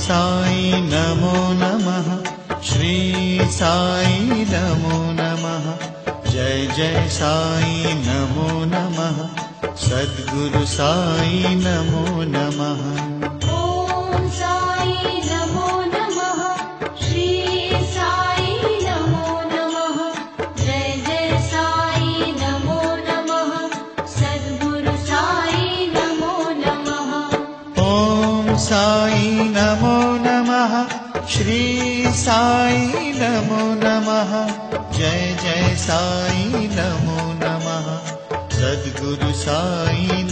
साई नमो नमः। श्री साई नमो नमः। जय जय साई नमो नमः। सद्गुरु साई नमो नमः। ओम साई नमो नमः। श्री साई नमो नमः। जय जय साई नमो नमः। सद्गुरु साई नमो नमः। ओम साई नमो नमः। श्री साई नमो नमः। जय जय साई नमो नमः। सद्गुरु साई